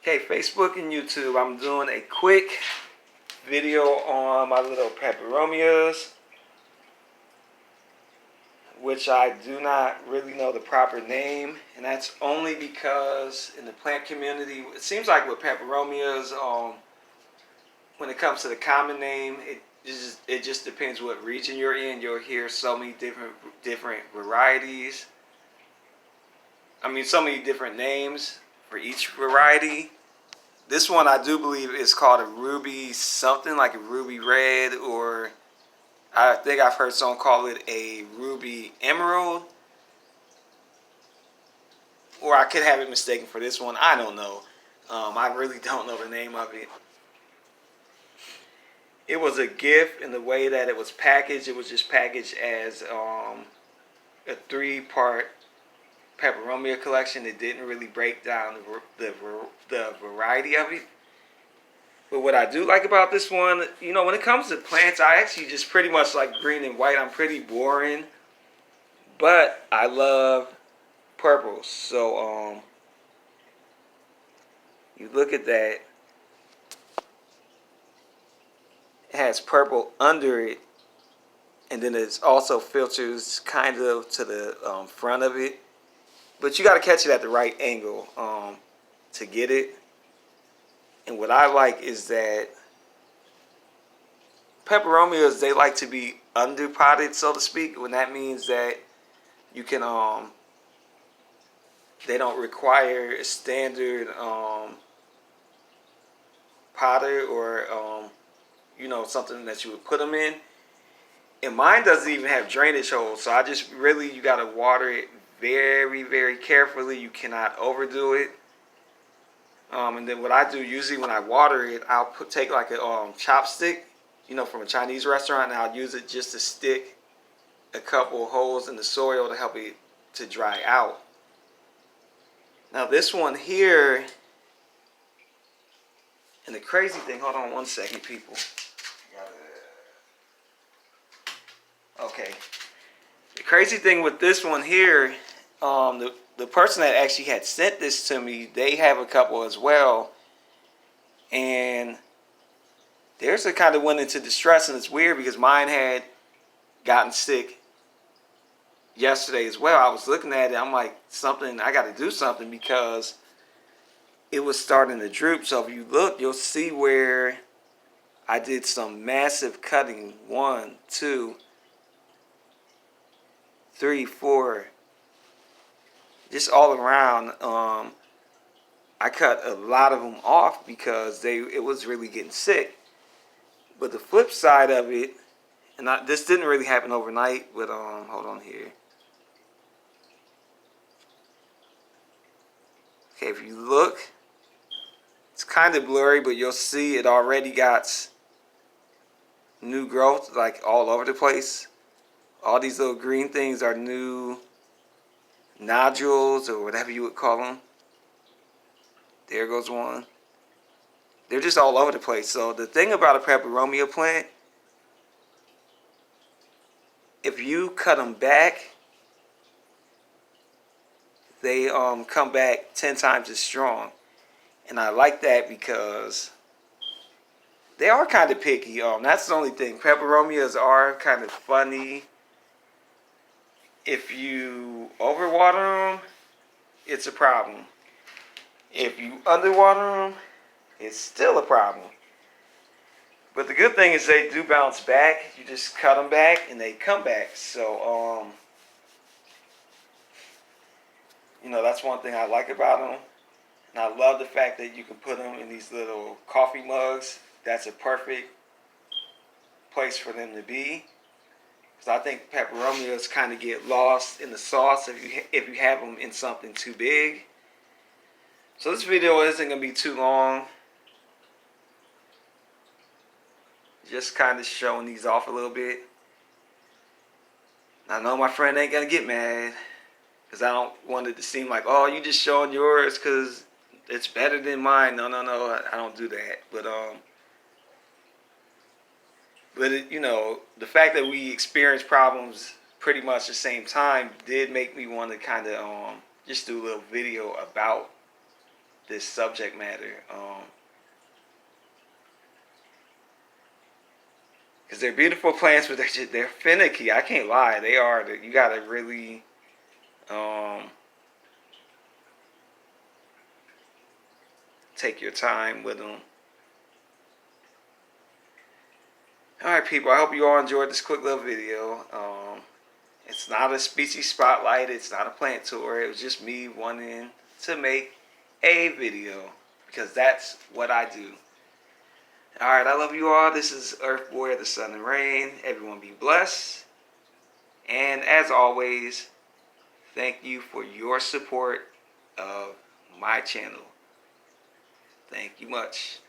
Okay, Facebook and YouTube, I'm doing a quick video on my little peperomias, which I do not really know the proper name, and that's only because in the plant community, it seems like with peperomias, when it comes to the common name, it just depends what region you're in. You'll hear so many different varieties. I mean, so many different names for each variety. This one I do believe is called a ruby something, like a ruby red, or I think I've heard someone call it a ruby emerald. Or I could have it mistaken for this one. I don't know. I really don't know the name of it. It was a gift in the way that it was packaged. It was just packaged as a 3-part peperomia collection. It didn't really break down the variety of it. But what I do like about this one, you know, when it comes to plants, I actually just pretty much like green and white. I'm pretty boring, but I love purple. So you look at that, it has purple under it, and then it also filters kind of to the front of it. But you got to catch it at the right angle to get it. And what I like is that peperomias, they like to be underpotted, so to speak. When that means that you can, they don't require a standard potter or, you know, something that you would put them in. And mine doesn't even have drainage holes, so I just really, you got to water it very, very carefully. You cannot overdo it. And then what I do usually when I water it, I'll take like a chopstick, you know, from a Chinese restaurant, and I'll use it just to stick a couple holes in the soil to help it to dry out. Now this one here, and the crazy thing, hold on one second, people. Okay. The crazy thing with this one here, the person that actually had sent this to me, they have a couple as well, and theirs kind of went into distress, and it's weird because mine had gotten sick yesterday as well. I was looking at it, I'm like, I got to do something because it was starting to droop. So if you look, you'll see where I did some massive cutting. 1, 2, 3, 4, just all around. I cut a lot of them off because it was really getting sick. But the flip side of it, and this didn't really happen overnight, but hold on here. Okay, if you look, it's kind of blurry, but you'll see it already got new growth like all over the place. All these little green things are new nodules or whatever you would call them. There goes one. They're just all over the place. So the thing about a peperomia plant, if you cut them back, they come back 10 times as strong. And I like that because they are kind of picky. That's the only thing. Peperomias are kind of funny. If you overwater them, it's a problem. If you underwater them, it's still a problem. But the good thing is they do bounce back. You just cut them back and they come back. So, you know, that's one thing I like about them. And I love the fact that you can put them in these little coffee mugs. That's a perfect place for them to be. Because I think peperomias kind of get lost in the sauce if you have them in something too big. So this video isn't going to be too long. Just kind of showing these off a little bit. I know my friend ain't going to get mad, because I don't want it to seem like, oh, you just showing yours because it's better than mine. No, I don't do that. But it, you know, the fact that we experienced problems pretty much the same time did make me want to kind of just do a little video about this subject matter. Because they're beautiful plants, but they're finicky. I can't lie. They are. You got to really take your time with them. Alright, people. I hope you all enjoyed this quick little video. It's not a species spotlight. It's not a plant tour. It was just me wanting to make a video. Because that's what I do. Alright, I love you all. This is Earth Boy of the Sun and Rain. Everyone be blessed. And as always, thank you for your support of my channel. Thank you much.